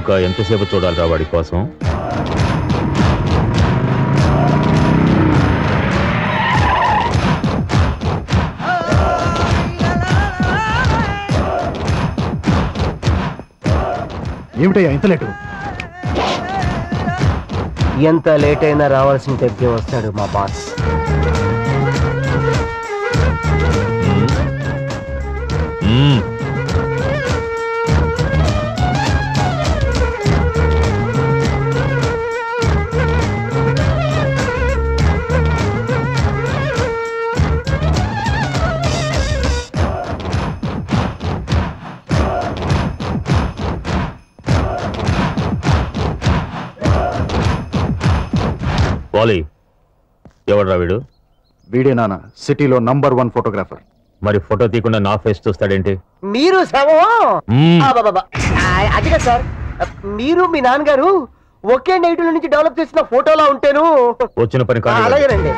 ఇంకా ఎంతసేపు చూడాలిరా వాడి కోసం? ఏమిటయ్యా ఇంత లేటు? ఎంత లేట్ అయినా రావాల్సిన టైంకి వస్తాడు మా బాస్. ఎవడ్రా వీడు? వీడే నాన్న, సిటీలో నంబర్ 1 ఫోటోగ్రాఫర్. మరి ఫోటో తీయకుండా నా ఫేస్ చూస్తాడేంటి? మీరు అదిగా సార్, మీరు మీ నాన్నగారు ఒకే నైట్ నుంచి డెవలప్ చేసిన ఫోటోలా ఉంటేను వచ్చిన పని కాదు. అలాగేనండి.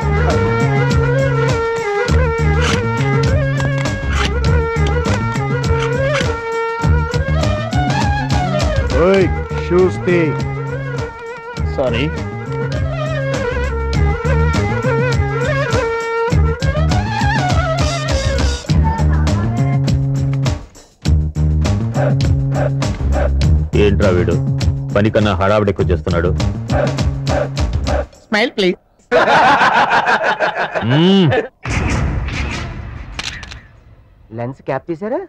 సారీ. ఏంట్రా వీడు పని కన్నా హడావిడి ఎక్కువ చేస్తున్నాడు? Smile please. లెన్స్ క్యాప్ తీసారా?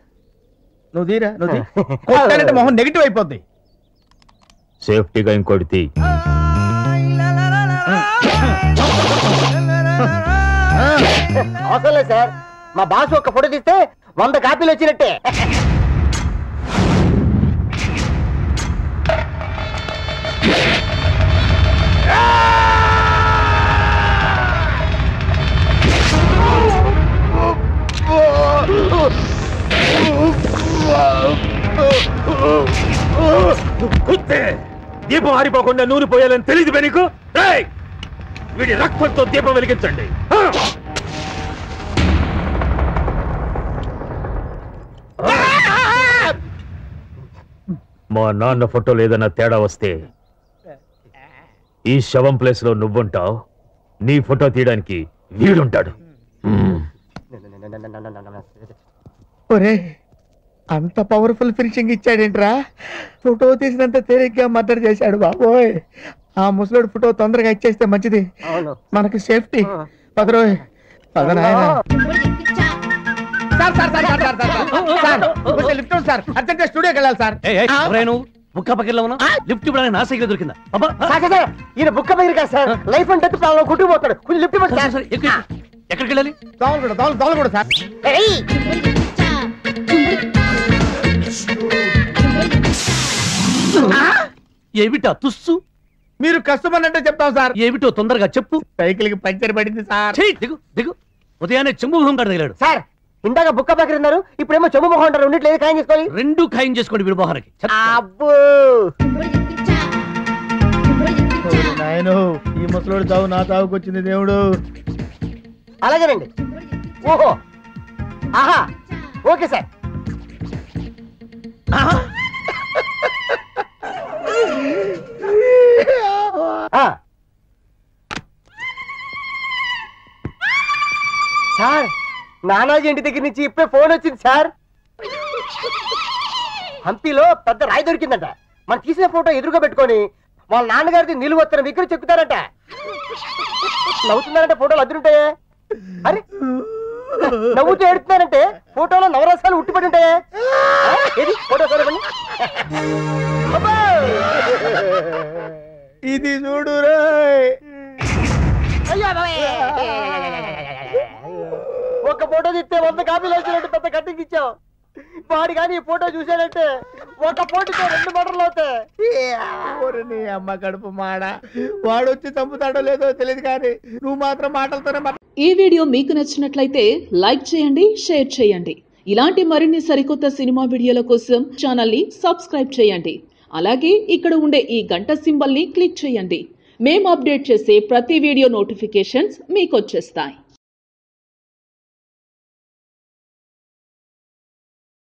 నువ్వు తీరా, నువ్వు మొహం నెగిటివ్ అయిపోద్ది. సేఫ్టీగా ఇంకోటి తీ. అవసరం లేదు సార్, మా బాస్ ఒక్క ఫోటో తీస్తే 100 కాపీలు వచ్చినట్టే. దీపం ఆరిపోకుండా నూనె పోయాలని తెలియదు నీకు? వీడి రక్తంతో దీపం వెలిగించండి. మా నాన్న ఫోటో లేదన్న తేడా వస్తే ఈ శవం ప్లేస్ లో నువ్వుంటావు, నీ ఫోటో తీయడానికి వీడుంటాడు. ఒరే, అంత పవర్ఫుల్ ఫినిషింగ్ ఇచ్చాడేంట్రా? ఫోటో తీసినంత తేలిగ్గా మర్డర్ చేశాడు బాబోయ్. ఆ ముసలోడు ఫోటో తొందరగా ఇచ్చేస్తే మంచిది, మనకి సేఫ్టీ. పదరోయ్ పదనాయన. స్టూడియోకి వెళ్ళాలి సార్. బుక్క పగిరిలో ఉన్నా లిఫ్ట్ ఇవ్వడానికి నా సైకిల్ దొరికిందా? ఈయన బుక్క పగిరి కాదు sir, life and death problem కొట్టుకుపోతాడు. కొంచెం లిఫ్ట్ ఇవ్వండి సార్. ఎక్కడికి వెళ్ళాలి? దోమలు కూడా సార్. ఏమిటా తుస్సు? మీరు కస్టమర్ అంటే చెప్తాం సార్. ఏమిటో తొందరగా చెప్పు. సైకిల్ కి పంచర్ పడింది సార్. దిగు దిగు. ఉదయాన్నే చెంబు మొహం కాడ తగిలాడు సార్. ఇందాక బుక్క పగిరి ఉన్నారు, ఇప్పుడేమో చెంబు మొహం అంటారు. ఉండట్లేదు, ఖాయం చేసుకోవాలి. రెండు ఖాయం చేసుకోండి వీడి మొహానికి. అబ్బో నాయను, ఈ ముసలోడు చావు నా చావుకు వచ్చింది దేవుడు. అలాగేనండి. ఓహో, ఆహా, ఓకే సార్. సార్, నానాజీ ఇంటి దగ్గర నుంచి ఇప్పుడే ఫోన్ వచ్చింది సార్. హంపీలో పెద్ద రాయి దొరికిందంట. మనం తీసిన ఫోటో ఎదురుగా పెట్టుకొని వాళ్ళ నాన్నగారిది నిలువత్తన విగ్రహం చెక్కుతారంట. నవ్వుతున్నారంటే ఫోటోలు అద్దరుంటాయే. అరే, నవ్వుతూ ఏడుతున్నారంటే ఫోటోలో నవరసాలు ఉట్టిపడి ఉంటాయే. ఏది ఫోటో చూడండి. ఇది చూడు. ఒక్క ఫోటో తీస్తే 100 కాపీలు వచ్చినట్టు పెద్ద కట్టింగ్ ఇచ్చావు. వాడు కానీ ఈ ఫోటో చూసాడంటే ఒక ఫోటోతో 2 మర్డర్లు అవుతాయి. అమ్మ కడుపు మాడ. వాడు వచ్చి చంపుతాడో లేదో తెలియదు కానీ నువ్వు మాత్రం మాటలతోనే. ఈ వీడియో మీకు నచ్చినట్లయితే లైక్ చేయండి, షేర్ చేయండి. ఇలాంటి మరిన్ని సరికొత్త సినిమా వీడియోల కోసం ఛానల్ ని సబ్స్క్రైబ్ చేయండి. అలాగే ఇక్కడ ఉండే ఈ గంట సింబల్ ని క్లిక్ చేయండి. మేము అప్డేట్ చేసే ప్రతి వీడియో నోటిఫికేషన్స్ మీకు వచ్చేస్తాయి.